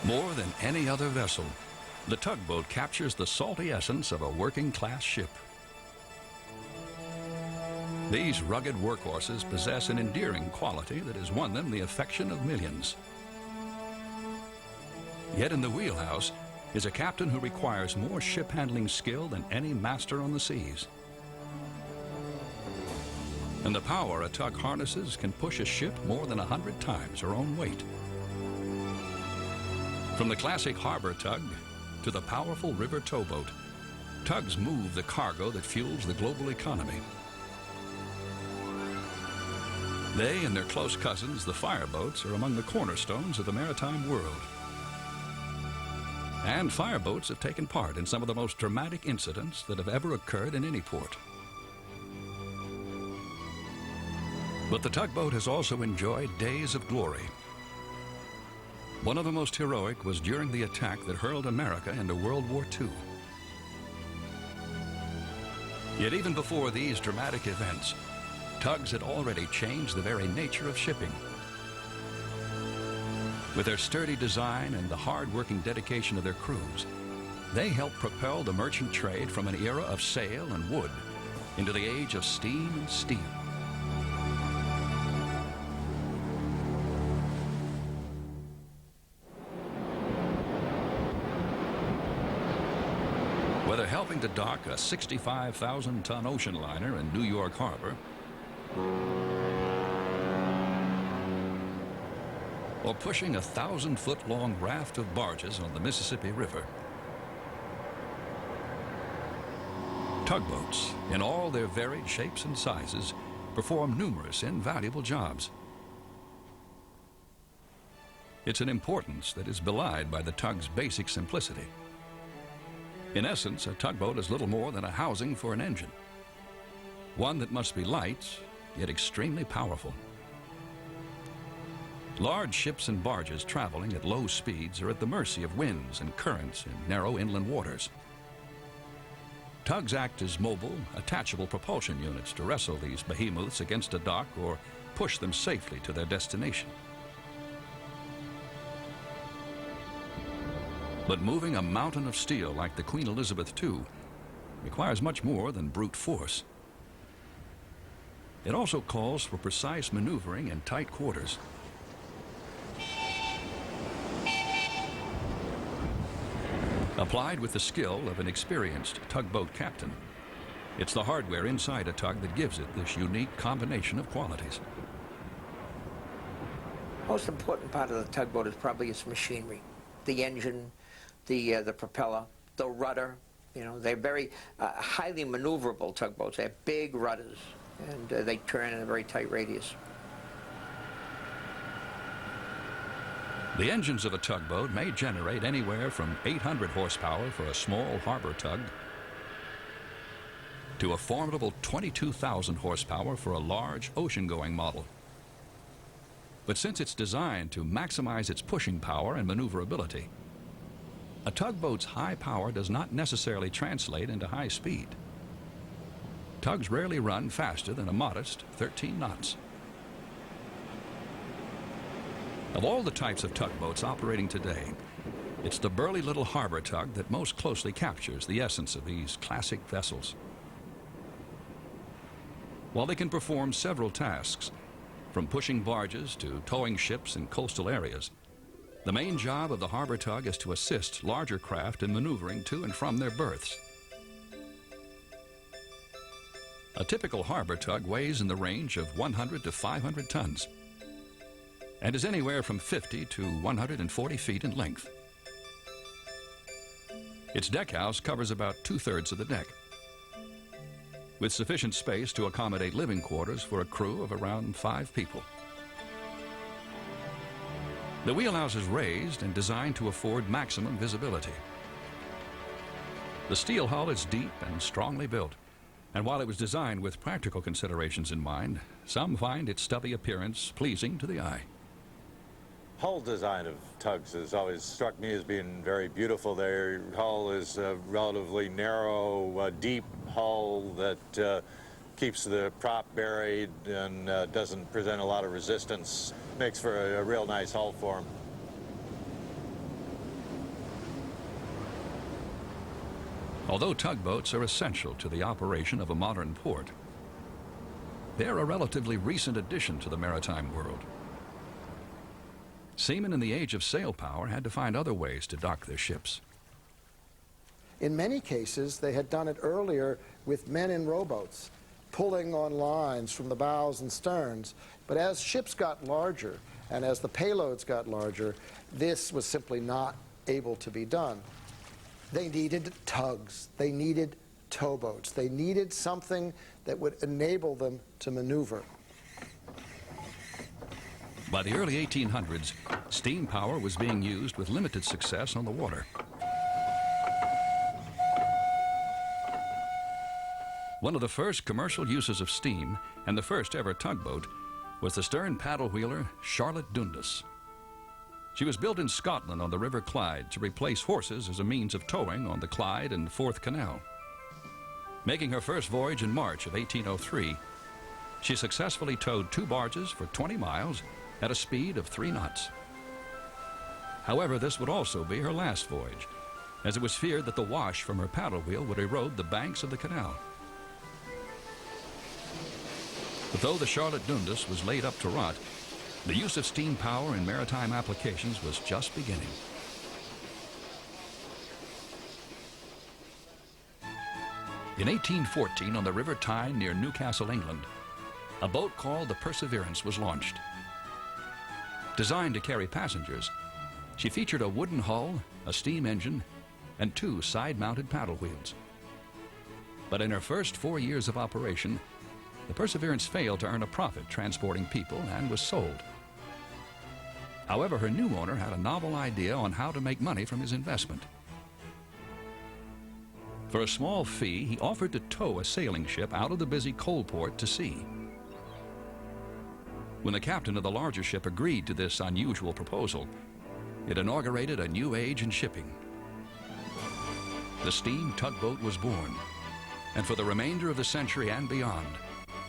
More than any other vessel, the tugboat captures the salty essence of a working-class ship. These rugged workhorses possess an endearing quality that has won them the affection of millions. Yet in the wheelhouse is a captain who requires more ship-handling skill than any master on the seas. And the power a tug harnesses can push a ship more than 100 times her own weight. From the classic harbor tug to the powerful river towboat, tugs move the cargo that fuels the global economy. They and their close cousins, the fireboats, are among the cornerstones of the maritime world. And fireboats have taken part in some of the most dramatic incidents that have ever occurred in any port. But the tugboat has also enjoyed days of glory. One of the most heroic was during the attack that hurled America into World War II. Yet even before these dramatic events, tugs had already changed the very nature of shipping. With their sturdy design and the hard-working dedication of their crews, they helped propel the merchant trade from an era of sail and wood into the age of steam and steel. Whether helping to dock a 65,000-ton ocean liner in New York Harbor, or pushing a 1,000-foot-long raft of barges on the Mississippi River, tugboats, in all their varied shapes and sizes, perform numerous invaluable jobs. It's an importance that is belied by the tug's basic simplicity. In essence, a tugboat is little more than a housing for an engine, one that must be light, yet extremely powerful. Large ships and barges traveling at low speeds are at the mercy of winds and currents in narrow inland waters. Tugs act as mobile, attachable propulsion units to wrestle these behemoths against a dock or push them safely to their destination. But moving a mountain of steel like the Queen Elizabeth II requires much more than brute force. It also calls for precise maneuvering in tight quarters. Applied with the skill of an experienced tugboat captain, it's the hardware inside a tug that gives it this unique combination of qualities. Most important part of the tugboat is probably its machinery. The engine, the propeller, the rudder. You know, they're very highly maneuverable tugboats. They have big rudders, and they turn in a very tight radius. The engines of a tugboat may generate anywhere from 800 horsepower for a small harbor tug to a formidable 22,000 horsepower for a large ocean-going model. But since it's designed to maximize its pushing power and maneuverability, a tugboat's high power does not necessarily translate into high speed. Tugs rarely run faster than a modest 13 knots. Of all the types of tugboats operating today, it's the burly little harbor tug that most closely captures the essence of these classic vessels. While they can perform several tasks, from pushing barges to towing ships in coastal areas, the main job of the harbor tug is to assist larger craft in maneuvering to and from their berths. A typical harbor tug weighs in the range of 100 to 500 tons and is anywhere from 50 to 140 feet in length. Its deckhouse covers about 2/3 of the deck, with sufficient space to accommodate living quarters for a crew of around 5 people. The wheelhouse is raised and designed to afford maximum visibility. The steel hull is deep and strongly built, and while it was designed with practical considerations in mind, some find its stubby appearance pleasing to the eye. Hull design of tugs has always struck me as being very beautiful. Their hull is a relatively narrow, deep hull that keeps the prop buried and doesn't present a lot of resistance. Makes for a real nice hull form. Although tugboats are essential to the operation of a modern port, they're a relatively recent addition to the maritime world. Seamen in the age of sail power had to find other ways to dock their ships. In many cases, they had done it earlier with men in rowboats, pulling on lines from the bows and sterns. But as ships got larger and as the payloads got larger, this was simply not able to be done. They needed tugs. They needed towboats. They needed something that would enable them to maneuver. By the early 1800s, steam power was being used with limited success on the water. One of the first commercial uses of steam, and the first ever tugboat, was the stern paddle wheeler Charlotte Dundas. She was built in Scotland on the River Clyde to replace horses as a means of towing on the Clyde and Forth Canal. Making her first voyage in March of 1803, she successfully towed 2 barges for 20 miles at a speed of 3 knots. However, this would also be her last voyage, as it was feared that the wash from her paddle wheel would erode the banks of the canal. But though the Charlotte Dundas was laid up to rot, the use of steam power in maritime applications was just beginning. In 1814, on the River Tyne near Newcastle, England, a boat called the Perseverance was launched. Designed to carry passengers, she featured a wooden hull, a steam engine, and 2 side-mounted paddle wheels. But in her first 4 years of operation, the Perseverance failed to earn a profit transporting people and was sold. However, her new owner had a novel idea on how to make money from his investment. For a small fee, he offered to tow a sailing ship out of the busy coal port to sea. When the captain of the larger ship agreed to this unusual proposal, it inaugurated a new age in shipping. The steam tugboat was born, and for the remainder of the century and beyond,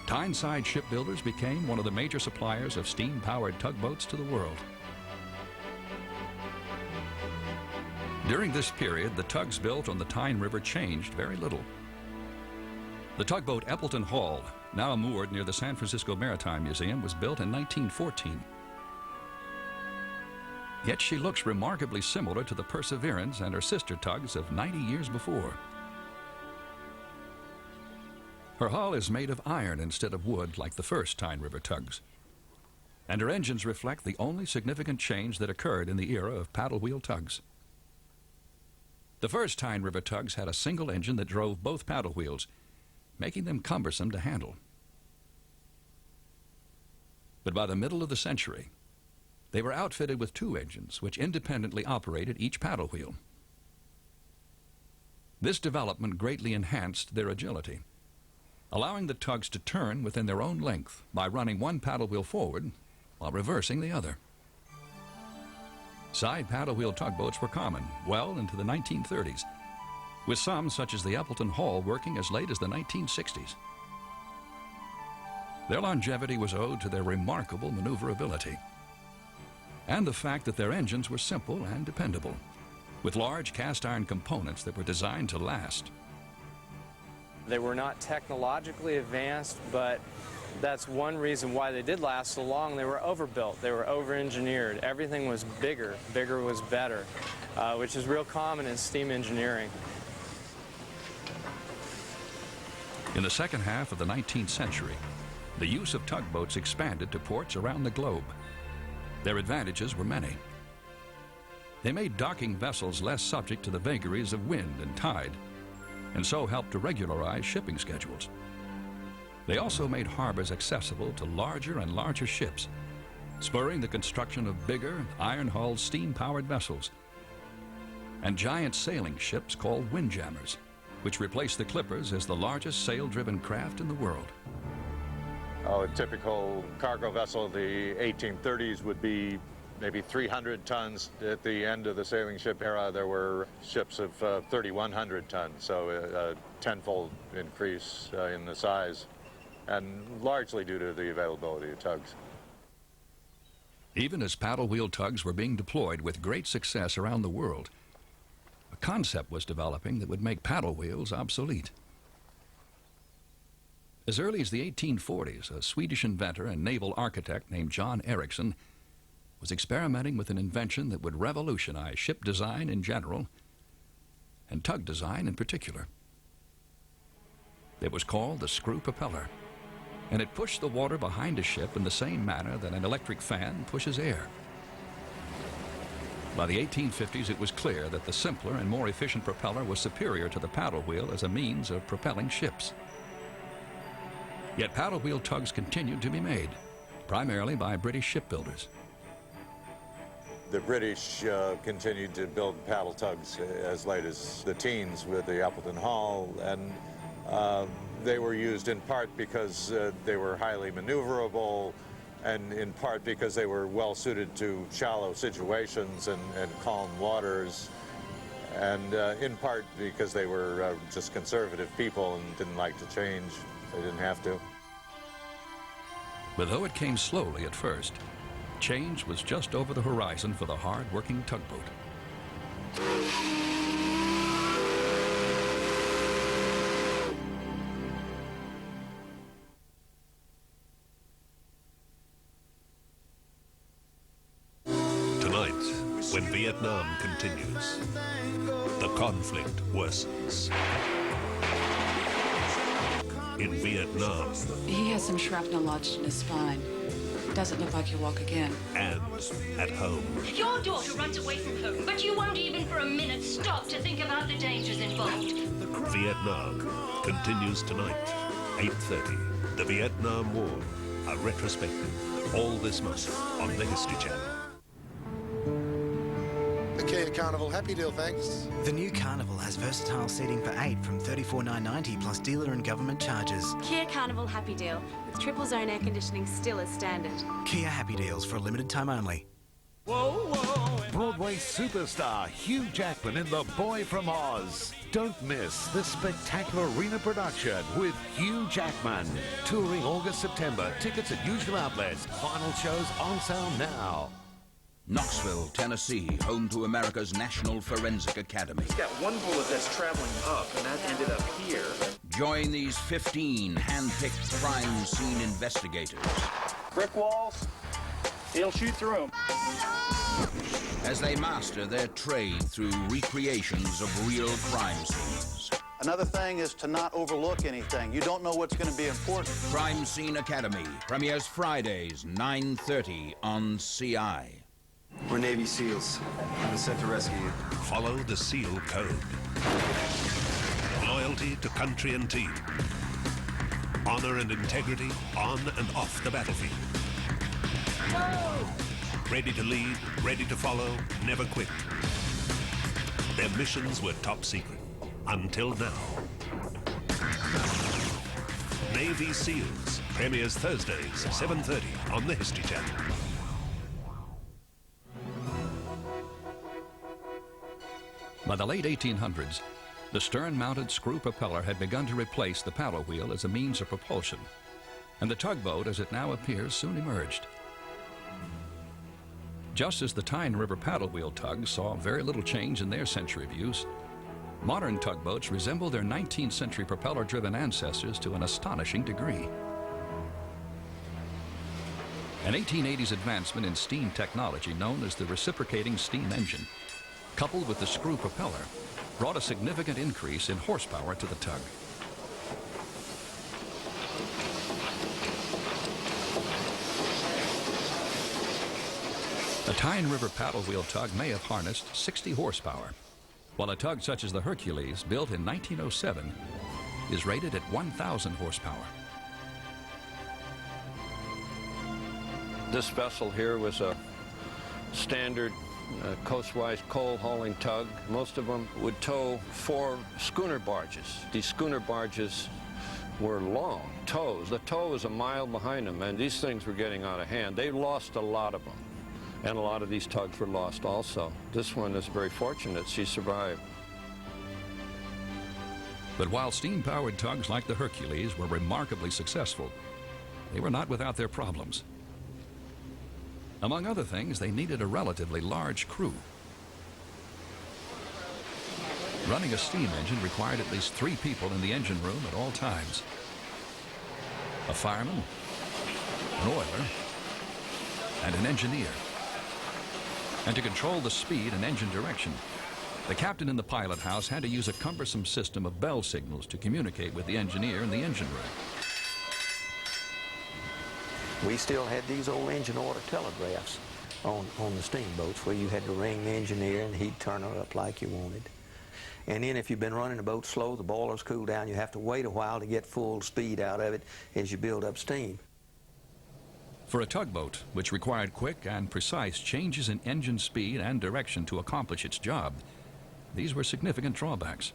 Tyneside shipbuilders became one of the major suppliers of steam-powered tugboats to the world. During this period, the tugs built on the Tyne River changed very little. The tugboat Appleton Hall, now moored near the San Francisco Maritime Museum, was built in 1914. Yet she looks remarkably similar to the Perseverance and her sister tugs of 90 years before. Her hull is made of iron instead of wood like the first Tyne River tugs, and her engines reflect the only significant change that occurred in the era of paddle wheel tugs. The first Tyne River tugs had a single engine that drove both paddle wheels, making them cumbersome to handle. But by the middle of the century, they were outfitted with 2 engines which independently operated each paddle wheel. This development greatly enhanced their agility, allowing the tugs to turn within their own length by running one paddle wheel forward while reversing the other. Side paddle wheel tugboats were common well into the 1930s, with some, such as the Appleton Hall, working as late as the 1960s. Their longevity was owed to their remarkable maneuverability and the fact that their engines were simple and dependable, with large cast iron components that were designed to last. They were not technologically advanced, but that's one reason why they did last so long. They were overbuilt, they were over-engineered. Everything was bigger, bigger was better, which is real common in steam engineering. In the second half of the 19th century, the use of tugboats expanded to ports around the globe. Their advantages were many. They made docking vessels less subject to the vagaries of wind and tide, and so helped to regularize shipping schedules. They also made harbors accessible to larger and larger ships, spurring the construction of bigger, iron-hulled, steam-powered vessels, and giant sailing ships called windjammers, which replaced the clippers as the largest sail-driven craft in the world. A typical cargo vessel of the 1830s would be maybe 300 tons. At the end of the sailing ship era, there were ships of 3,100 tons, so a tenfold increase in the size, and largely due to the availability of tugs. Even as paddle wheel tugs were being deployed with great success around the world, a A concept was developing that would make paddle wheels obsolete. As early as the 1840s, a Swedish inventor and naval architect named John Ericsson was experimenting with an invention that would revolutionize ship design in general and tug design in particular. It was called the screw propeller, and it pushed the water behind a ship in the same manner that an electric fan pushes air. By the 1850s, it was clear that the simpler and more efficient propeller was superior to the paddle wheel as a means of propelling ships. Yet paddle wheel tugs continued to be made, primarily by British shipbuilders. The British continued to build paddle tugs as late as the teens with the Appleton Hall, and they were used in part because they were highly maneuverable, and in part because they were well suited to shallow situations and calm waters, and in part because they were just conservative people and didn't like to change. They didn't have to. But though it came slowly at first, change was just over the horizon for the hard-working tugboat. Tonight, when Vietnam continues, the conflict worsens. In Vietnam, He has some shrapnel lodged in his spine. Doesn't look like he'll walk again. and at home. Your daughter runs away from home, but you won't even for a minute stop to think about the dangers involved. Vietnam continues tonight, 8:30. The Vietnam War, a retrospective, all this month on the History Channel. The Kia Carnival Happy Deal, thanks. The new Carnival has versatile seating for 8 from $34,990 plus dealer and government charges. Kia Carnival Happy Deal, with triple zone air conditioning still as standard. Kia Happy Deals for a limited time only. Broadway superstar Hugh Jackman in The Boy from Oz. Don't miss this spectacular arena production with Hugh Jackman. Touring August, September. Tickets at usual outlets. Final shows on sale now. Knoxville, Tennessee, home to America's National Forensic Academy. He's got one bullet that's traveling up, and that ended up here. Join these 15 hand-picked crime scene investigators. Brick walls, he'll shoot through them. As they master their trade through recreations of real crime scenes. Another thing is to not overlook anything. You don't know what's going to be important. Crime Scene Academy premieres Fridays, 9:30 on CI. We're Navy SEALs. I've been sent to rescue you. Follow the SEAL Code. Loyalty to country and team. Honor and integrity on and off the battlefield. Ready to lead, ready to follow, never quit. Their missions were top secret, until now. Navy SEALs premieres Thursdays, 7:30 on the History Channel. By the late 1800s, the stern-mounted screw propeller had begun to replace the paddle wheel as a means of propulsion, and the tugboat, as it now appears, soon emerged. Just as the Tyne River paddle wheel tugs saw very little change in their century of use, modern tugboats resemble their 19th century propeller-driven ancestors to an astonishing degree. An 1880s advancement in steam technology known as the reciprocating steam engine, coupled with the screw propeller, brought a significant increase in horsepower to the tug. A Tyne River paddle wheel tug may have harnessed 60 horsepower, while a tug such as the Hercules, built in 1907, is rated at 1,000 horsepower. This vessel here was a standard coastwise coal hauling tug. Most of them would tow 4 schooner barges. These schooner barges were long tows. The tow was a mile behind them, and these things were getting out of hand. They lost a lot of them, and a lot of these tugs were lost also. This one is very fortunate. She survived. But while steam-powered tugs like the Hercules were remarkably successful, they were not without their problems. Among other things, they needed a relatively large crew. Running a steam engine required at least 3 people in the engine room at all times. A fireman, an oiler, and an engineer. And to control the speed and engine direction, the captain in the pilot house had to use a cumbersome system of bell signals to communicate with the engineer in the engine room. We still had these old engine order telegraphs on the steamboats where you had to ring the engineer and he'd turn her up like you wanted. And then if you've been running the boat slow, the boilers cool down, you have to wait a while to get full speed out of it as you build up steam. For a tugboat, which required quick and precise changes in engine speed and direction to accomplish its job, these were significant drawbacks.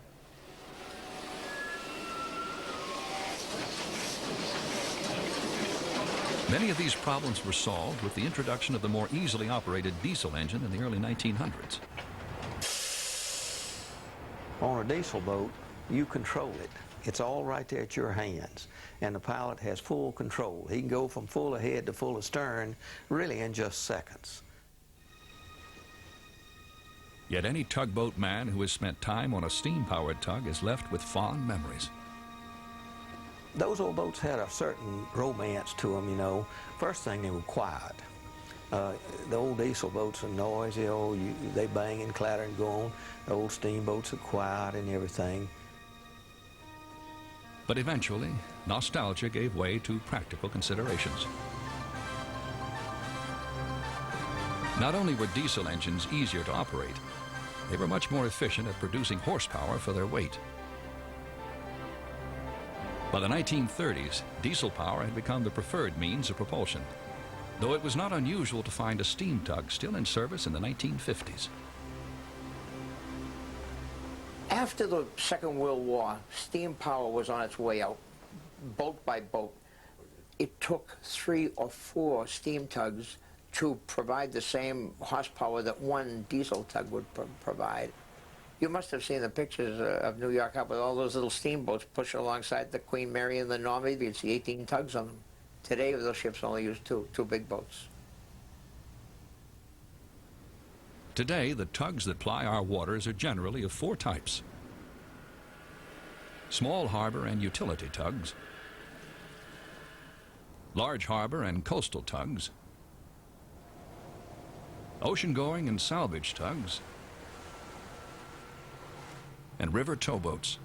Many of these problems were solved with the introduction of the more easily operated diesel engine in the early 1900s. On a diesel boat, you control it. It's all right there at your hands, and the pilot has full control. He can go from full ahead to full astern really in just seconds. Yet any tugboat man who has spent time on a steam-powered tug is left with fond memories. Those old boats had a certain romance to them, you know. First thing, they were quiet. The old diesel boats are noisy, they bang and clatter and go on. The old steamboats are quiet and everything. But eventually, nostalgia gave way to practical considerations. Not only were diesel engines easier to operate, they were much more efficient at producing horsepower for their weight. By the 1930s, diesel power had become the preferred means of propulsion, though it was not unusual to find a steam tug still in service in the 1950s. After the Second World War, steam power was on its way out, boat by boat. It took 3 or 4 steam tugs to provide the same horsepower that one diesel tug would provide. You must have seen the pictures of New York Harbor with all those little steamboats pushing alongside the Queen Mary and the Normandy. You'd see 18 tugs on them. Today, those ships only use two big boats. Today, the tugs that ply our waters are generally of 4 types. Small harbor and utility tugs, large harbor and coastal tugs, ocean-going and salvage tugs, and river towboats.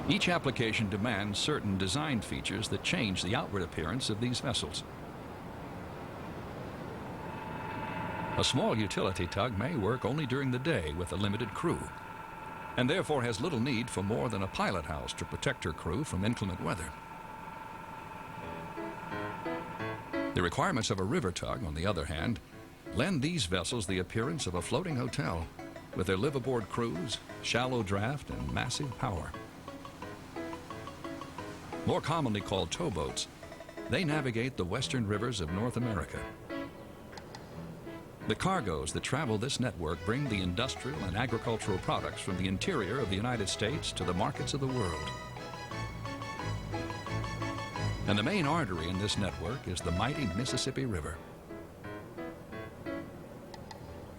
Each application demands certain design features that change the outward appearance of these vessels. A small utility tug may work only during the day with a limited crew, and therefore has little need for more than a pilot house to protect her crew from inclement weather. The requirements of a river tug, on the other hand, lend these vessels the appearance of a floating hotel, with their live-aboard crews, shallow draft, and massive power. More commonly called towboats, they navigate the western rivers of North America. The cargoes that travel this network bring the industrial and agricultural products from the interior of the United States to the markets of the world. And the main artery in this network is the mighty Mississippi River.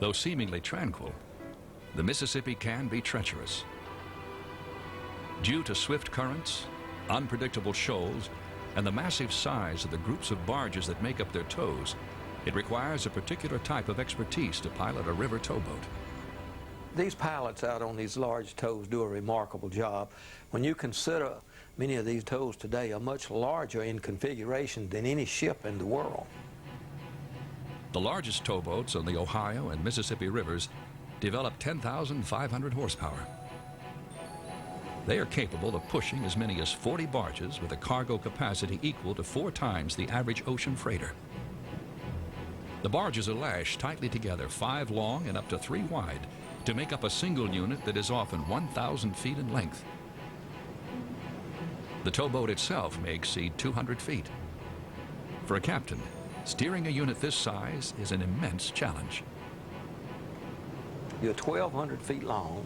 Though seemingly tranquil, the Mississippi can be treacherous. Due to swift currents, unpredictable shoals, and the massive size of the groups of barges that make up their tows, it requires a particular type of expertise to pilot a river towboat. These pilots out on these large tows do a remarkable job. When you consider many of these tows today are much larger in configuration than any ship in the world. The largest towboats on the Ohio and Mississippi rivers develop 10,500 horsepower. They are capable of pushing as many as 40 barges with a cargo capacity equal to 4 times the average ocean freighter. The barges are lashed tightly together, 5 long and up to 3 wide, to make up a single unit that is often 1,000 feet in length. The towboat itself may exceed 200 feet. For a captain, steering a unit this size is an immense challenge. You're 1,200 feet long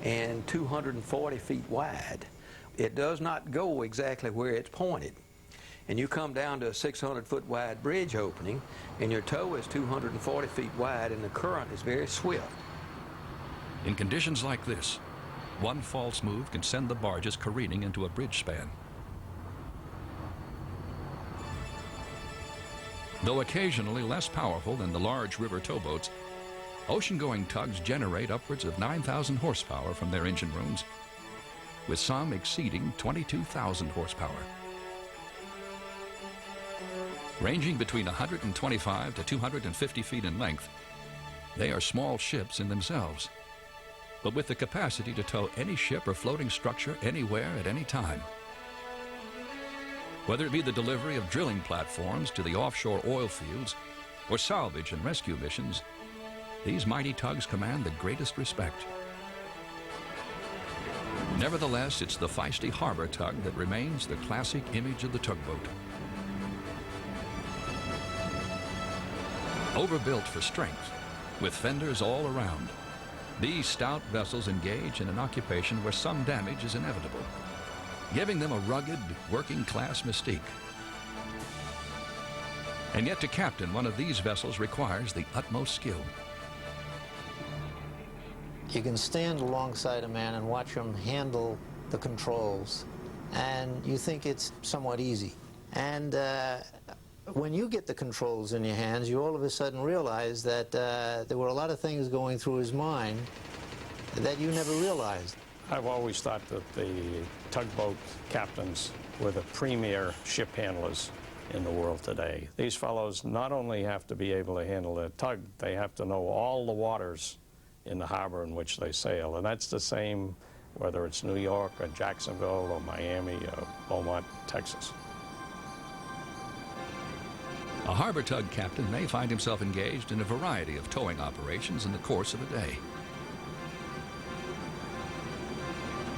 and 240 feet wide. It does not go exactly where it's pointed. and you come down to a 600-foot wide bridge opening, and your tow is 240 feet wide, and the current is very swift. In conditions like this, one false move can send the barges careening into a bridge span. Though occasionally less powerful than the large river towboats, ocean-going tugs generate upwards of 9,000 horsepower from their engine rooms, with some exceeding 22,000 horsepower. Ranging between 125 to 250 feet in length, they are small ships in themselves, but with the capacity to tow any ship or floating structure anywhere at any time. Whether it be the delivery of drilling platforms to the offshore oil fields or salvage and rescue missions, these mighty tugs command the greatest respect. Nevertheless, it's the feisty harbor tug that remains the classic image of the tugboat. Overbuilt for strength, with fenders all around, these stout vessels engage in an occupation where some damage is inevitable, giving them a rugged, working-class mystique. And yet to captain one of these vessels requires the utmost skill. You can stand alongside a man and watch him handle the controls, and you think it's somewhat easy. And when you get the controls in your hands, you all of a sudden realize that there were a lot of things going through his mind that you never realized. I've always thought that the tugboat captains were the premier ship handlers in the world today. These fellows not only have to be able to handle a tug, they have to know all the waters in the harbor in which they sail. And that's the same whether it's New York or Jacksonville or Miami or Beaumont, Texas. A harbor tug captain may find himself engaged in a variety of towing operations in the course of a day.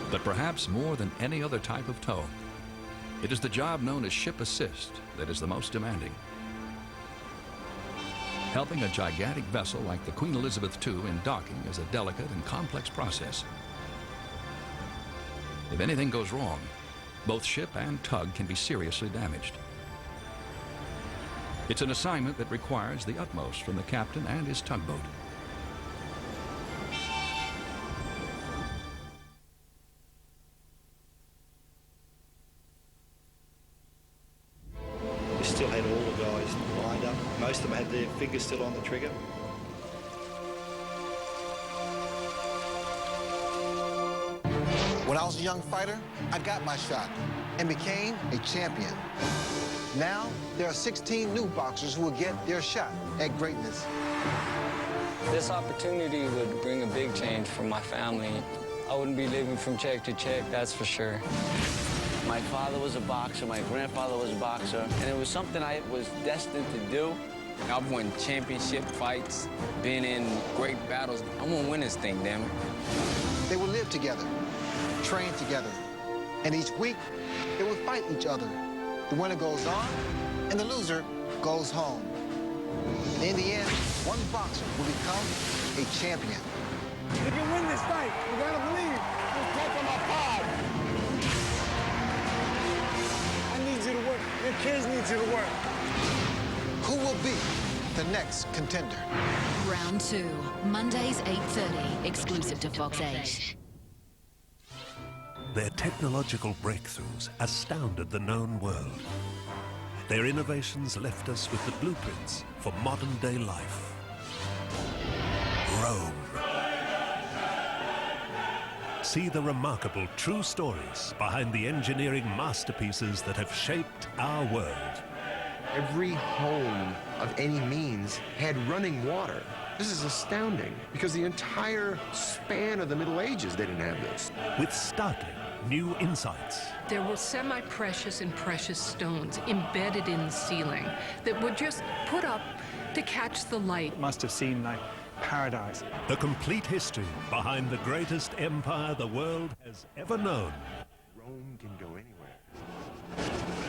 But perhaps more than any other type of tow, it is the job known as ship assist that is the most demanding. Helping a gigantic vessel like the Queen Elizabeth II in docking is a delicate and complex process. If anything goes wrong, both ship and tug can be seriously damaged. It's an assignment that requires the utmost from the captain and his tugboat. We still had all the guys lined up. Most of them had their fingers still on the trigger. When I was a young fighter, I got my shot and became a champion. Now, there are 16 new boxers who will get their shot at greatness. This opportunity would bring a big change for my family. I wouldn't be living from check to check, that's for sure. My father was a boxer, my grandfather was a boxer, and it was something I was destined to do. I've won championship fights, been in great battles. I'm gonna win this thing, damn it. They will live together, train together, and each week they will fight each other. The winner goes on, and the loser goes home. And in the end, one boxer will become a champion. You can win this fight. You gotta believe. Just take on my pod. I need you to work. Your kids need you to work. Who will be the next contender? Round 2, Mondays 8:30, exclusive to Fox 8. Their technological breakthroughs astounded the known world. Their innovations left us with the blueprints for modern-day life. Rome. See the remarkable true stories behind the engineering masterpieces that have shaped our world. Every home of any means had running water. This is astounding, because the entire span of the Middle Ages, they didn't have this. With startling new insights. There were semi-precious and precious stones embedded in the ceiling that were just put up to catch the light. Must have seemed like paradise. The complete history behind the greatest empire the world has ever known. Rome can go anywhere.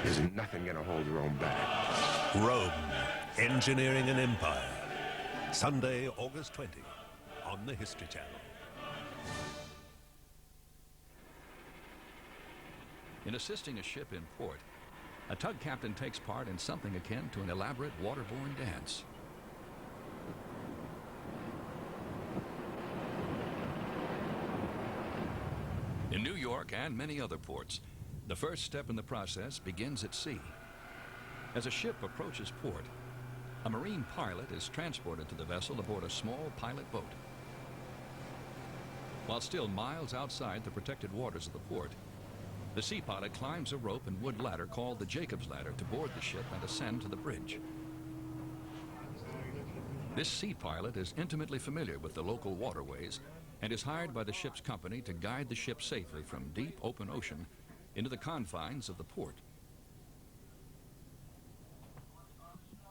There's nothing gonna hold Rome back. Rome, Engineering an Empire. Sunday, August 20, on the History Channel. In assisting a ship in port, A tug captain takes part in something akin to an elaborate waterborne dance. In New York and many other ports, the first step in the process begins at sea. As a ship approaches port, a marine pilot is transported to the vessel aboard a small pilot boat. While still miles outside the protected waters of the port, the sea pilot climbs a rope and wood ladder called the Jacob's Ladder to board the ship and ascend to the bridge. This sea pilot is intimately familiar with the local waterways and is hired by the ship's company to guide the ship safely from deep open ocean into the confines of the port.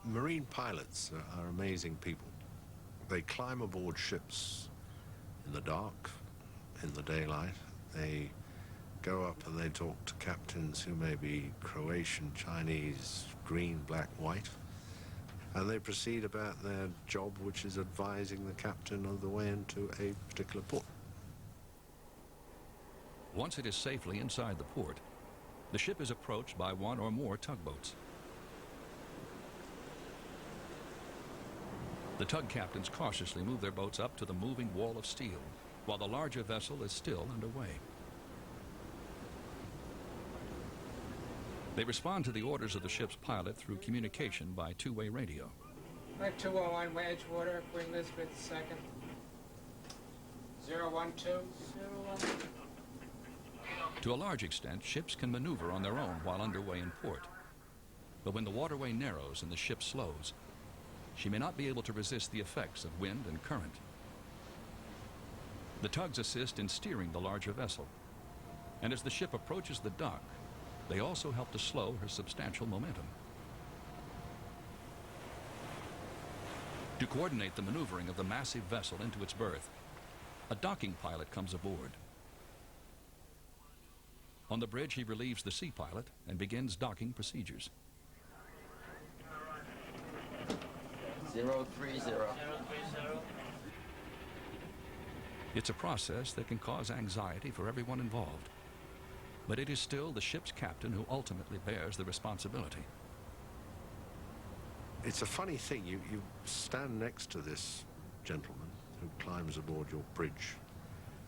Marine pilots are amazing people. They climb aboard ships in the dark, in the daylight. They go up and they talk to captains who may be Croatian, Chinese, green, black, white, and they proceed about their job, which is advising the captain of the way into a particular port. Once it is safely inside the port, the ship is approached by one or more tugboats. The tug captains cautiously move their boats up to the moving wall of steel, while the larger vessel is still underway. They respond to the orders of the ship's pilot through communication by two-way radio. Right 201 Edgewater, Queen Elizabeth II. 012. To a large extent, ships can maneuver on their own while underway in port. But when the waterway narrows and the ship slows, she may not be able to resist the effects of wind and current. The tugs assist in steering the larger vessel, and as the ship approaches the dock, they also help to slow her substantial momentum. To coordinate the maneuvering of the massive vessel into its berth, a docking pilot comes aboard. On the bridge, he relieves the sea pilot and begins docking procedures. 030. It's a process that can cause anxiety for everyone involved, but it is still the ship's captain who ultimately bears the responsibility. It's a funny thing. You stand next to this gentleman who climbs aboard your bridge,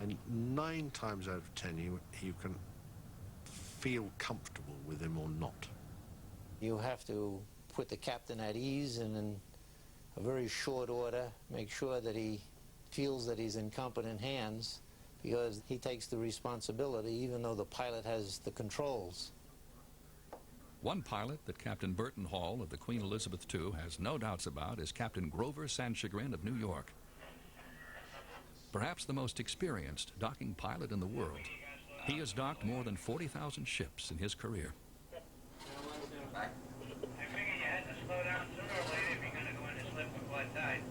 and 9 times out of 10 you can feel comfortable with him or not. You have to put the captain at ease and in a very short order make sure that he feels that he's in competent hands, because he takes the responsibility even though the pilot has the controls. One pilot that Captain Burton Hall of the Queen Elizabeth II has no doubts about is Captain Grover Sanchagrin of New York. Perhaps the most experienced docking pilot in the world, he has docked more than 40,000 ships in his career. I figured you had to slow down sooner or later if you're going to go into slip with flood tide.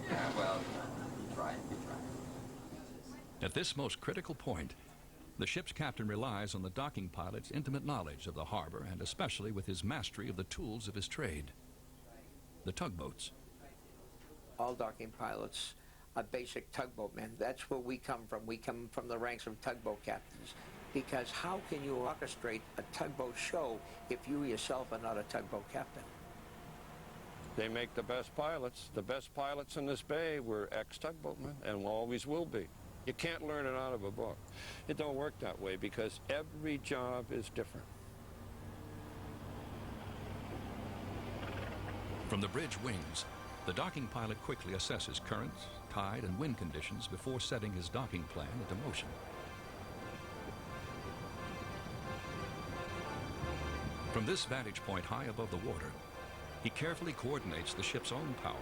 Yeah, well, you try. At this most critical point, the ship's captain relies on the docking pilot's intimate knowledge of the harbor, and especially with his mastery of the tools of his trade, the tugboats. All docking pilots are basic tugboat men. That's where we come from. We come from the ranks of tugboat captains. Because how can you orchestrate a tugboat show if you yourself are not a tugboat captain? They make the best pilots. The best pilots in this bay were ex-tugboatmen and always will be. You can't learn it out of a book. It don't work that way because every job is different. From the bridge wings, the docking pilot quickly assesses currents, tide, and wind conditions before setting his docking plan into motion. From this vantage point high above the water, he carefully coordinates the ship's own power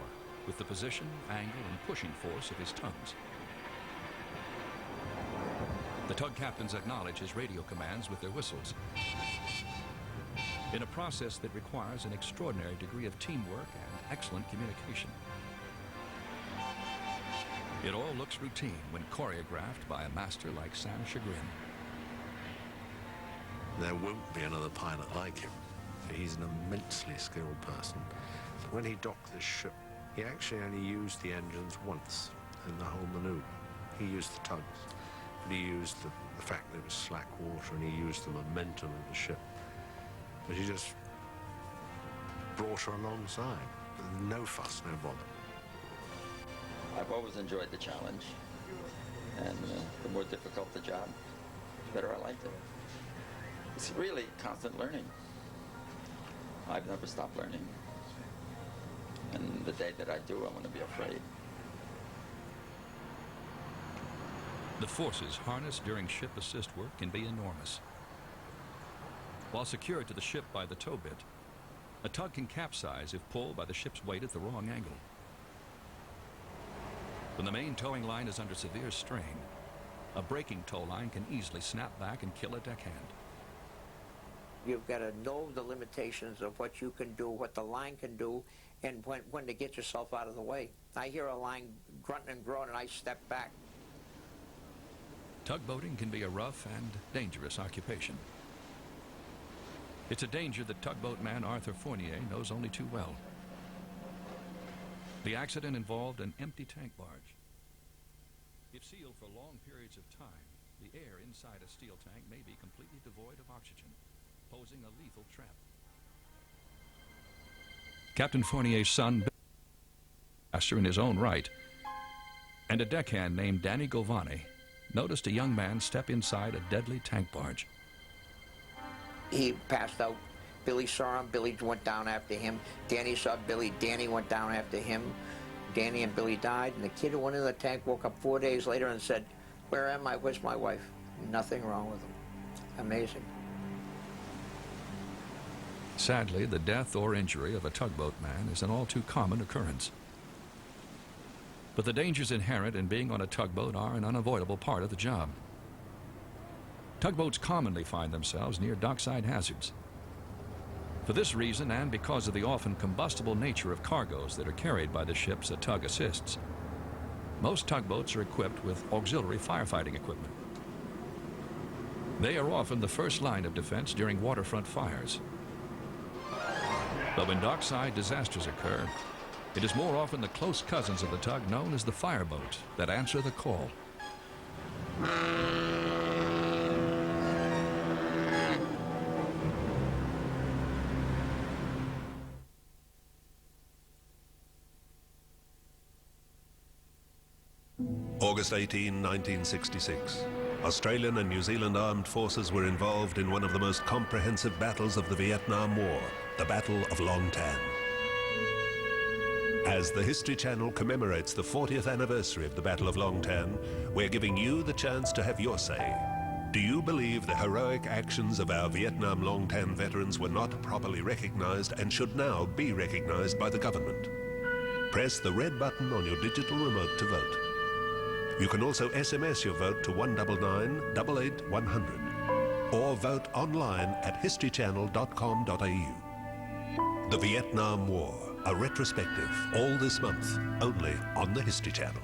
with the position, angle, and pushing force of his tugs. The tug captains acknowledge his radio commands with their whistles. In a process that requires an extraordinary degree of teamwork and excellent communication. It all looks routine when choreographed by a master like Sanchagrin. There won't be another pilot like him. He's an immensely skilled person. When he docked this ship, he actually only used the engines once in the whole maneuver. He used the tugs, but he used the fact that it was slack water, and he used the momentum of the ship. But he just brought her alongside. No fuss, no bother. I've always enjoyed the challenge, and the more difficult the job, the better I liked it. It's really constant learning. I've never stopped learning. And the day that I do, I want to be afraid. The forces harnessed during ship assist work can be enormous. While secured to the ship by the tow bit, a tug can capsize if pulled by the ship's weight at the wrong angle. When the main towing line is under severe strain, a braking tow line can easily snap back and kill a deckhand. You've got to know the limitations of what you can do, what the line can do, and when to get yourself out of the way. I hear a line grunting and groaning, and I step back. Tugboating can be a rough and dangerous occupation. It's a danger that tugboat man Arthur Fournier knows only too well. The accident involved an empty tank barge. If sealed for long periods of time, the air inside a steel tank may be completely devoid of oxygen, posing a lethal trap. Captain Fournier's son, master in his own right, and a deckhand named Danny Govani noticed a young man step inside a deadly tank barge. He passed out. Billy saw him. Billy went down after him. Danny saw Billy. Danny went down after him. Danny and Billy died, and the kid who went in the tank woke up 4 days later and said, "Where am I? Where's my wife?" Nothing wrong with him. Amazing. Sadly, the death or injury of a tugboat man is an all too common occurrence. But the dangers inherent in being on a tugboat are an unavoidable part of the job. Tugboats commonly find themselves near dockside hazards. For this reason, and because of the often combustible nature of cargoes that are carried by the ships a tug assists, most tugboats are equipped with auxiliary firefighting equipment. They are often the first line of defense during waterfront fires. But when dockside disasters occur, it is more often the close cousins of the tug known as the fireboat that answer the call. August 18, 1966. Australian and New Zealand armed forces were involved in one of the most comprehensive battles of the Vietnam War, the Battle of Long Tan. As the History Channel commemorates the 40th anniversary of the Battle of Long Tan, we're giving you the chance to have your say. Do you believe the heroic actions of our Vietnam Long Tan veterans were not properly recognized and should now be recognized by the government? Press the red button on your digital remote to vote. You can also SMS your vote to 199 88 or vote online at historychannel.com.au. The Vietnam War, a retrospective, all this month, only on the History Channel.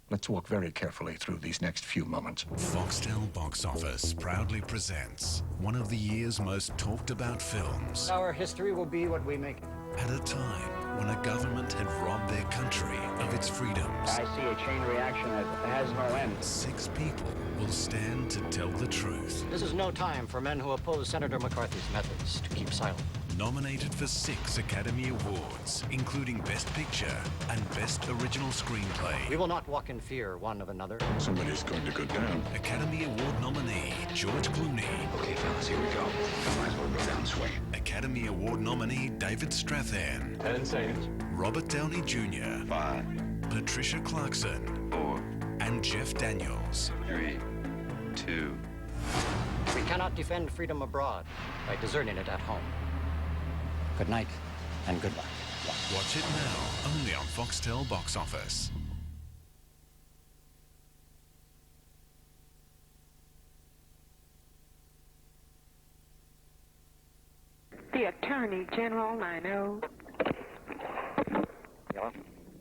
Let's walk very carefully through these next few moments. Foxtel Box Office proudly presents one of the year's most talked about films. Our history will be what we make it. At a time when a government had robbed their country of its freedoms. I see a chain reaction that has no end. 6 people will stand to tell the truth. This is no time for men who oppose Senator McCarthy's methods to keep silent. Nominated for 6 Academy Awards, including Best Picture and Best Original Screenplay. We will not walk in fear one of another. Somebody's going to go down. Academy Award nominee George Clooney. Okay, fellas, here we go. Might as well go down this way. Academy Award nominee David Strathairn. 10 seconds. Robert Downey Jr. 5. Patricia Clarkson. 4. And Jeff Daniels. 3. 2. We cannot defend freedom abroad by deserting it at home. Good night and good luck. Watch it now, only on Foxtel Box Office. The Attorney General, I know.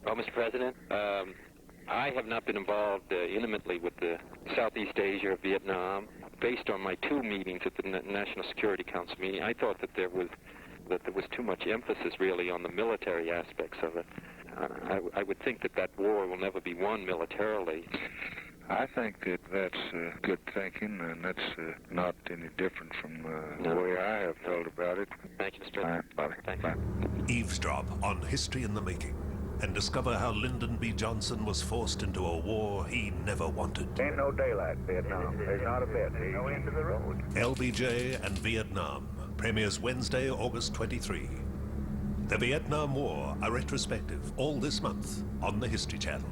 Oh, Mr. President, I have not been involved intimately with the Southeast Asia or Vietnam. Based on my 2 meetings at the National Security Council meeting, I thought that there was too much emphasis really on the military aspects of it. I would think that war will never be won militarily. I think that that's good thinking, and that's not any different from the way I have felt about it. Thank you, Mr. President. Bye. Bye. Eavesdrop on History in the Making and discover how Lyndon B. Johnson was forced into a war he never wanted. Ain't no daylight in Vietnam. There's not a bit. There's no end to the road. LBJ and Vietnam premieres Wednesday, August 23. The Vietnam War, a retrospective, all this month on the History Channel.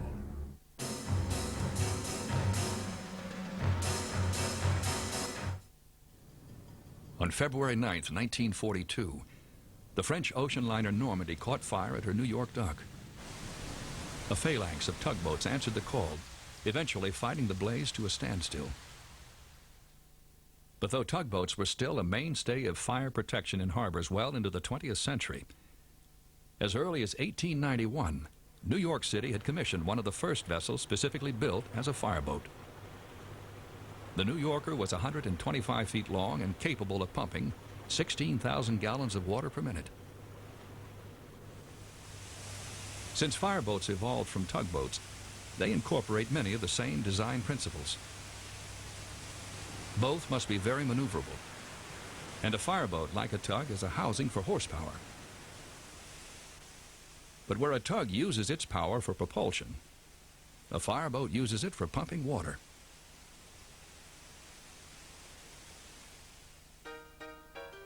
On February 9th, 1942, the French ocean liner Normandy caught fire at her New York dock. A phalanx of tugboats answered the call, eventually fighting the blaze to a standstill. But though tugboats were still a mainstay of fire protection in harbors well into the 20th century, as early as 1891, New York City had commissioned one of the first vessels specifically built as a fireboat. The New Yorker was 125 feet long and capable of pumping 16,000 gallons of water per minute. Since fireboats evolved from tugboats, they incorporate many of the same design principles. Both must be very maneuverable, and a fireboat, like a tug, is a housing for horsepower. But where a tug uses its power for propulsion, a fireboat uses it for pumping water.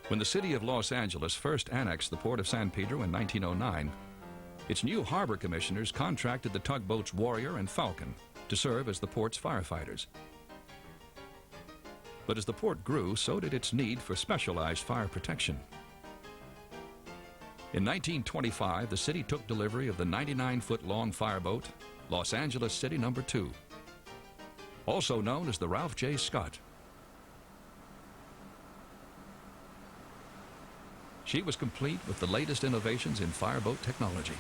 When the city of Los Angeles first annexed the port of San Pedro in 1909, its new harbor commissioners contracted the tugboats Warrior and Falcon to serve as the port's firefighters. But as the port grew, so did its need for specialized fire protection. In 1925, the city took delivery of the 99-foot-long fireboat, Los Angeles City No. 2, also known as the Ralph J. Scott. She was complete with the latest innovations in fireboat technology.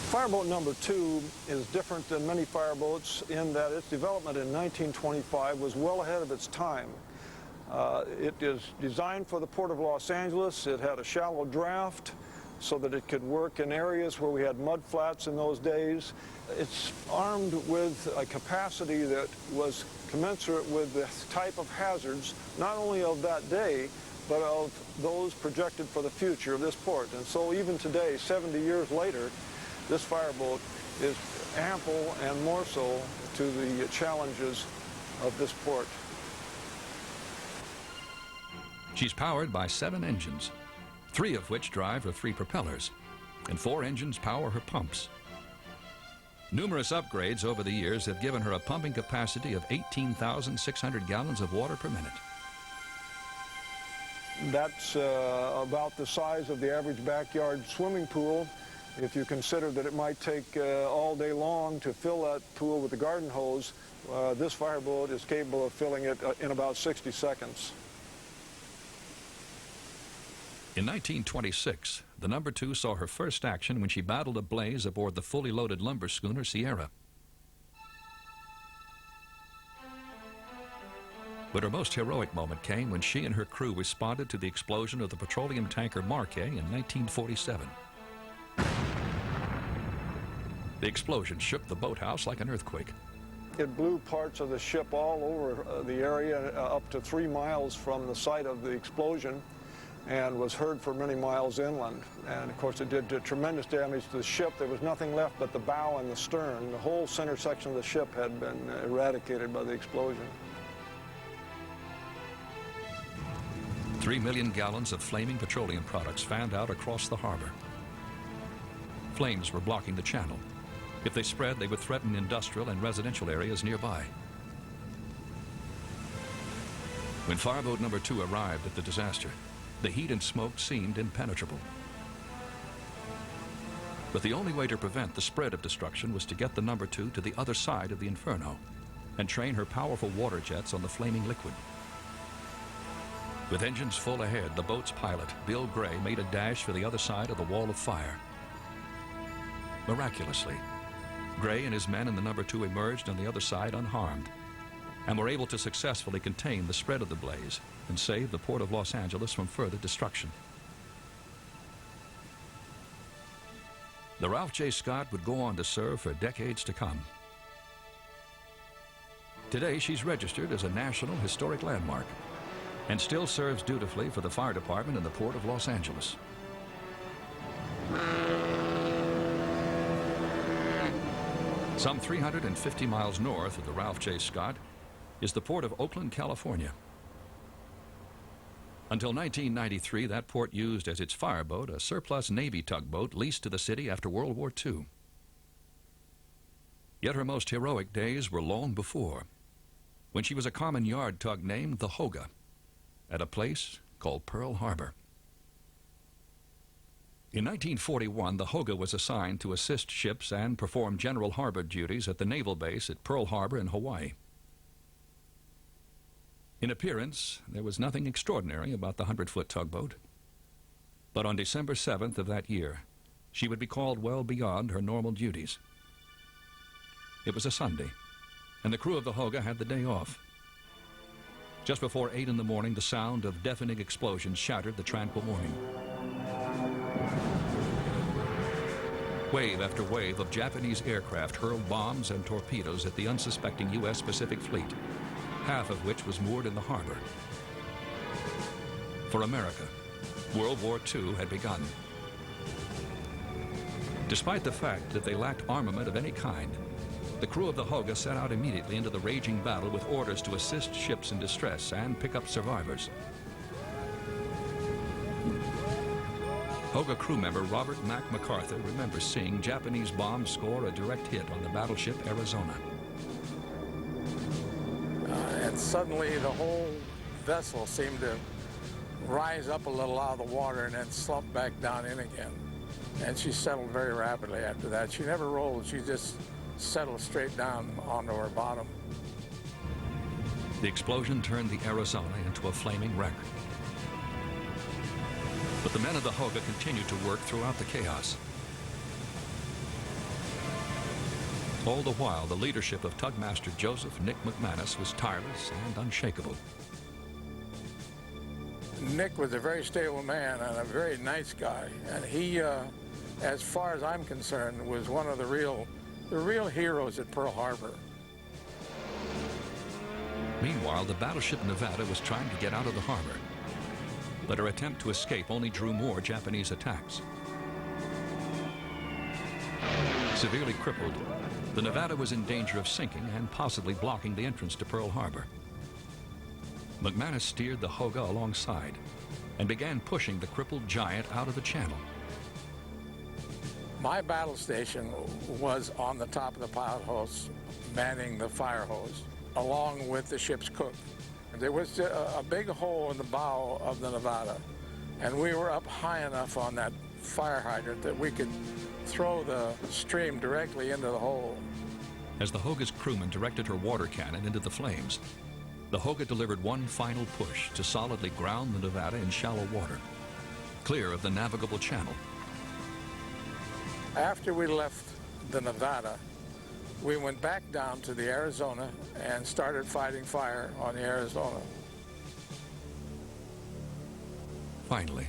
Fireboat number 2 is different than many fireboats in that its development in 1925 was well ahead of its time. It is designed for the Port of Los Angeles. It had a shallow draft so that it could work in areas where we had mud flats in those days. It's armed with a capacity that was commensurate with the type of hazards, not only of that day, but of those projected for the future of this port. And so even today, 70 years later, this fireboat is ample and more so to the challenges of this port. She's powered by 7 engines, 3 of which drive her 3 propellers, and 4 engines power her pumps. Numerous upgrades over the years have given her a pumping capacity of 18,600 gallons of water per minute. That's about the size of the average backyard swimming pool. If you consider that it might take all day long to fill that pool with the garden hose, this fireboat is capable of filling it in about 60 seconds. In 1926, the No. 2 saw her first action when she battled a blaze aboard the fully loaded lumber schooner Sierra. But her most heroic moment came when she and her crew responded to the explosion of the petroleum tanker Marquet in 1947. The explosion shook the boathouse like an earthquake. It blew parts of the ship all over the area, up to 3 miles from the site of the explosion, and was heard for many miles inland. And of course it did tremendous damage to the ship. There was nothing left but the bow and the stern. The whole center section of the ship had been eradicated by the explosion. 3 million gallons of flaming petroleum products fanned out across the harbor. Flames were blocking the channel. If they spread, they would threaten industrial and residential areas nearby. When fireboat No. 2 arrived at the disaster, the heat and smoke seemed impenetrable. But the only way to prevent the spread of destruction was to get the No. 2 to the other side of the inferno and train her powerful water jets on the flaming liquid. With engines full ahead, the boat's pilot, Bill Gray, made a dash for the other side of the wall of fire. Miraculously, Gray and his men in the No. 2 emerged on the other side unharmed and were able to successfully contain the spread of the blaze and save the port of Los Angeles from further destruction. The Ralph J. Scott would go on to serve for decades to come. Today, she's registered as a National Historic Landmark and still serves dutifully for the fire department in the Port of Los Angeles. Some 350 miles north of the Ralph J. Scott is the port of Oakland, California. Until 1993, that port used as its fireboat a surplus Navy tugboat leased to the city after World War II. Yet her most heroic days were long before, when she was a common yard tug named the Hoga, at a place called Pearl Harbor. In 1941, the Hoga was assigned to assist ships and perform general harbor duties at the naval base at Pearl Harbor in Hawaii. In appearance, there was nothing extraordinary about the 100-foot tugboat. But on December 7th of that year, she would be called well beyond her normal duties. It was a Sunday, and the crew of the Hoga had the day off. Just before 8 in the morning, the sound of deafening explosions shattered the tranquil morning. Wave after wave of Japanese aircraft hurled bombs and torpedoes at the unsuspecting U.S. Pacific Fleet, half of which was moored in the harbor. For America, World War II had begun. Despite the fact that they lacked armament of any kind, the crew of the Hoga set out immediately into the raging battle with orders to assist ships in distress and pick up survivors. Hoga crew member Robert Mack MacArthur remembers seeing Japanese bombs score a direct hit on the battleship Arizona. And suddenly the whole vessel seemed to rise up a little out of the water and then slump back down in again. And she settled very rapidly after that. She never rolled, she just settled straight down onto her bottom. The explosion turned the Arizona into a flaming wreck. But the men of the Hoga continued to work throughout the chaos. All the while, the leadership of Tugmaster Joseph Nick McManus was tireless and unshakable. Nick was a very stable man and a very nice guy, and he, as far as I'm concerned, was one of the real heroes at Pearl Harbor. Meanwhile, the battleship Nevada was trying to get out of the harbor, but her attempt to escape only drew more Japanese attacks. Severely crippled, the Nevada was in danger of sinking and possibly blocking the entrance to Pearl Harbor. McManus steered the Hoga alongside and began pushing the crippled giant out of the channel. My battle station was on the top of the pilot house, manning the fire hose, along with the ship's cook. There was a big hole in the bow of the Nevada, and we were up high enough on that fire hydrant that we could throw the stream directly into the hole. As the Hoga's crewman directed her water cannon into the flames, the Hoga delivered one final push to solidly ground the Nevada in shallow water, clear of the navigable channel. After we left the Nevada, we went back down to the Arizona and started fighting fire on the Arizona. Finally,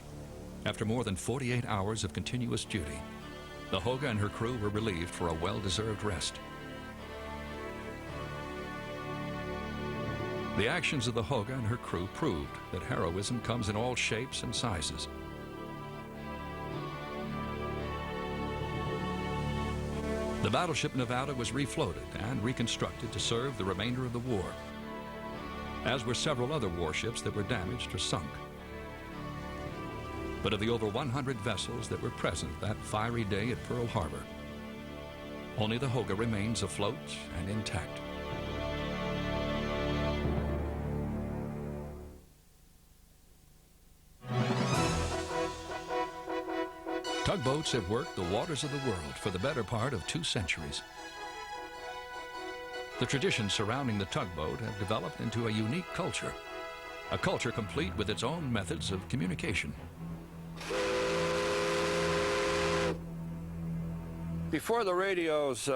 after more than 48 hours of continuous duty, the Hoga and her crew were relieved for a well-deserved rest. The actions of the Hoga and her crew proved that heroism comes in all shapes and sizes. The battleship Nevada was refloated and reconstructed to serve the remainder of the war, as were several other warships that were damaged or sunk. But of the over 100 vessels that were present that fiery day at Pearl Harbor, only the Hoga remains afloat and intact. Tugboats have worked the waters of the world for the better part of 2 centuries. The traditions surrounding the tugboat have developed into a unique culture, a culture complete with its own methods of communication. Before the radios,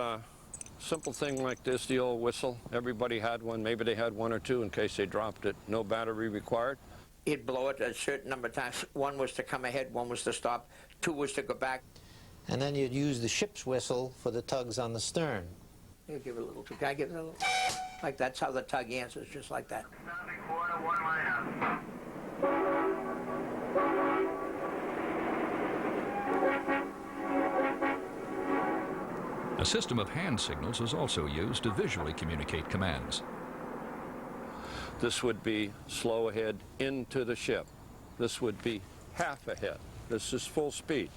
simple thing like this, the old whistle, everybody had one. Maybe they had 1 or 2 in case they dropped it. No battery required. He'd blow it a certain number of times. 1 was to come ahead, 1 was to stop, 2 was to go back. and then you'd use the ship's whistle for the tugs on the stern. You give it a little, can I give it a little? Like that's how the tug answers, just like that. A system of hand signals is also used to visually communicate commands. This would be slow ahead into the ship. This would be half ahead. This is full speed.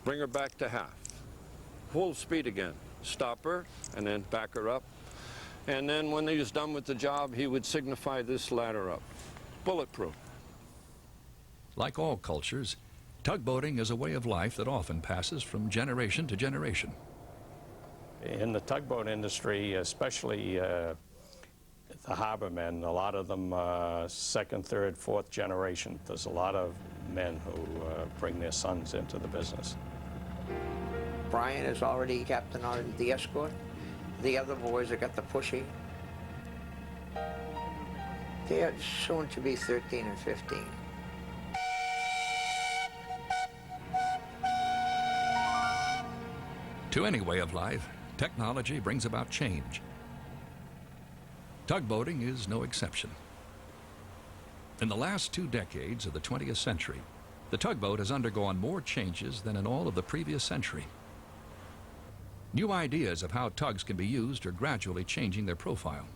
Bring her back to half. Full speed again. Stop her and then back her up. And then when he was done with the job, he would signify this ladder up. Bulletproof. Like all cultures, tugboating is a way of life that often passes from generation to generation. In the tugboat industry, especially the harbormen, a lot of them second, third, fourth generation. There's a lot of men who bring their sons into the business. Brian is already captain on the escort. The other boys have got the pushy. They are soon to be 13 and 15. To any way of life, technology brings about change. Tugboating is no exception. In the last 2 decades of the 20th century, the tugboat has undergone more changes than in all of the previous century. New ideas of how tugs can be used are gradually changing their profile.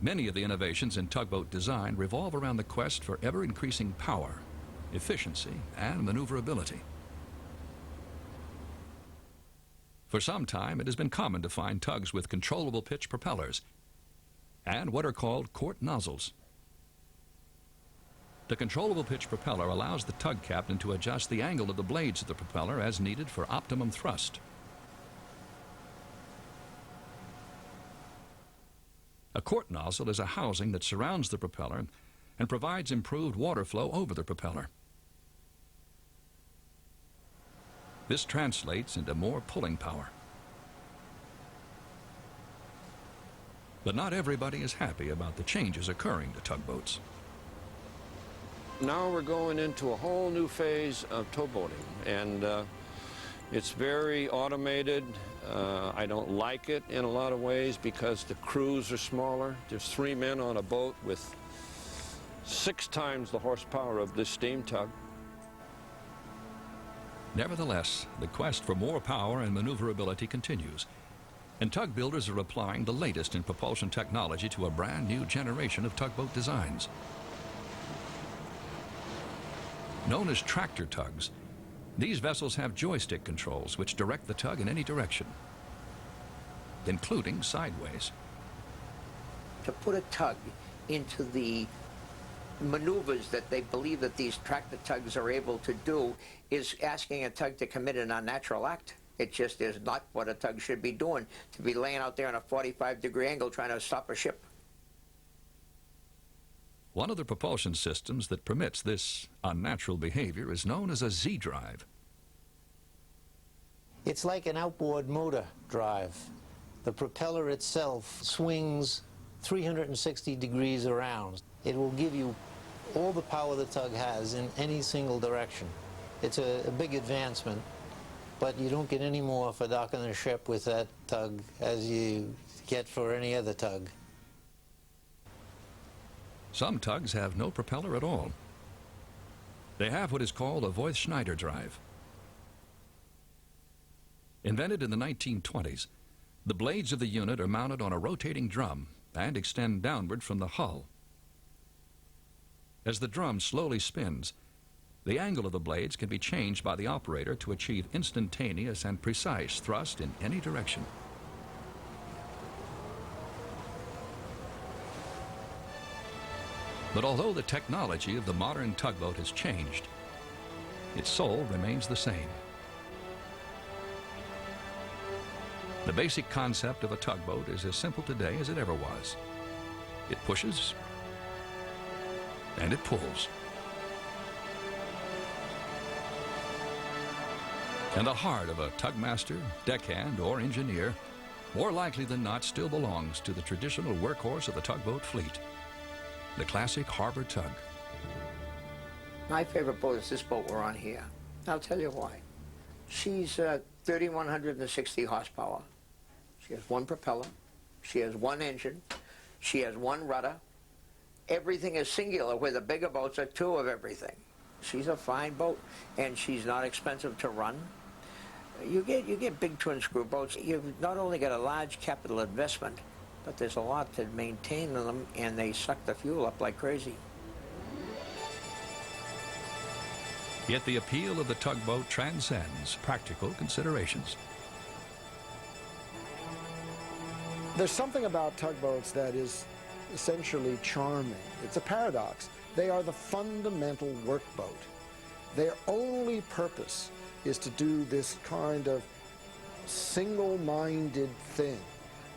Many of the innovations in tugboat design revolve around the quest for ever-increasing power, efficiency, and maneuverability. For some time, it has been common to find tugs with controllable pitch propellers and what are called quart nozzles. The controllable pitch propeller allows the tug captain to adjust the angle of the blades of the propeller as needed for optimum thrust. A quart nozzle is a housing that surrounds the propeller and provides improved water flow over the propeller. This translates into more pulling power. But not everybody is happy about the changes occurring to tugboats. Now we're going into a whole new phase of towboating, and it's very automated. I don't like it in a lot of ways because the crews are smaller. There's 3 men on a boat with 6 times the horsepower of this steam tug. Nevertheless, the quest for more power and maneuverability continues, and tug builders are applying the latest in propulsion technology to a brand new generation of tugboat designs. Known as tractor tugs, these vessels have joystick controls which direct the tug in any direction, including sideways. To put a tug into the maneuvers that they believe that these tractor tugs are able to do is asking a tug to commit an unnatural act. It just is not what a tug should be doing, to be laying out there on a 45-degree angle trying to stop a ship. One of the propulsion systems that permits this unnatural behavior is known as a Z-drive. It's like an outboard motor drive. The propeller itself swings 360 degrees around. It will give you all the power the tug has in any single direction. It's a big advancement, but you don't get any more for docking the ship with that tug as you get for any other tug. Some tugs have no propeller at all. They have what is called a Voith-Schneider drive. Invented in the 1920s, the blades of the unit are mounted on a rotating drum and extend downward from the hull. As the drum slowly spins, the angle of the blades can be changed by the operator to achieve instantaneous and precise thrust in any direction. But although the technology of the modern tugboat has changed, its soul remains the same. The basic concept of a tugboat is as simple today as it ever was. It pushes and it pulls. And the heart of a tugmaster, deckhand, or engineer, more likely than not, still belongs to the traditional workhorse of the tugboat fleet, the classic harbor tug. My favorite boat is this boat we're on here. I'll tell you why. She's 3,160 horsepower. She has one propeller. She has one engine. She has one rudder. Everything is singular, where the bigger boats are two of everything. She's a fine boat, and she's not expensive to run. You get big twin screw boats. You've not only got a large capital investment, but there's a lot to maintain them, and they suck the fuel up like crazy. Yet the appeal of the tugboat transcends practical considerations. There's something about tugboats that is essentially charming. It's a paradox. They are the fundamental workboat. Their only purpose is to do this kind of single-minded thing.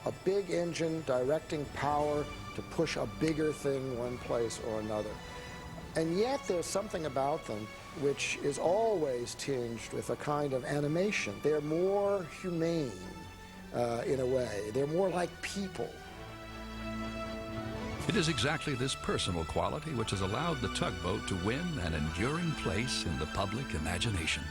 A big engine directing power to push a bigger thing one place or another. And yet there's something about them which is always tinged with a kind of animation. They're more humane in a way. They're more like people. It is exactly this personal quality which has allowed the tugboat to win an enduring place in the public imagination.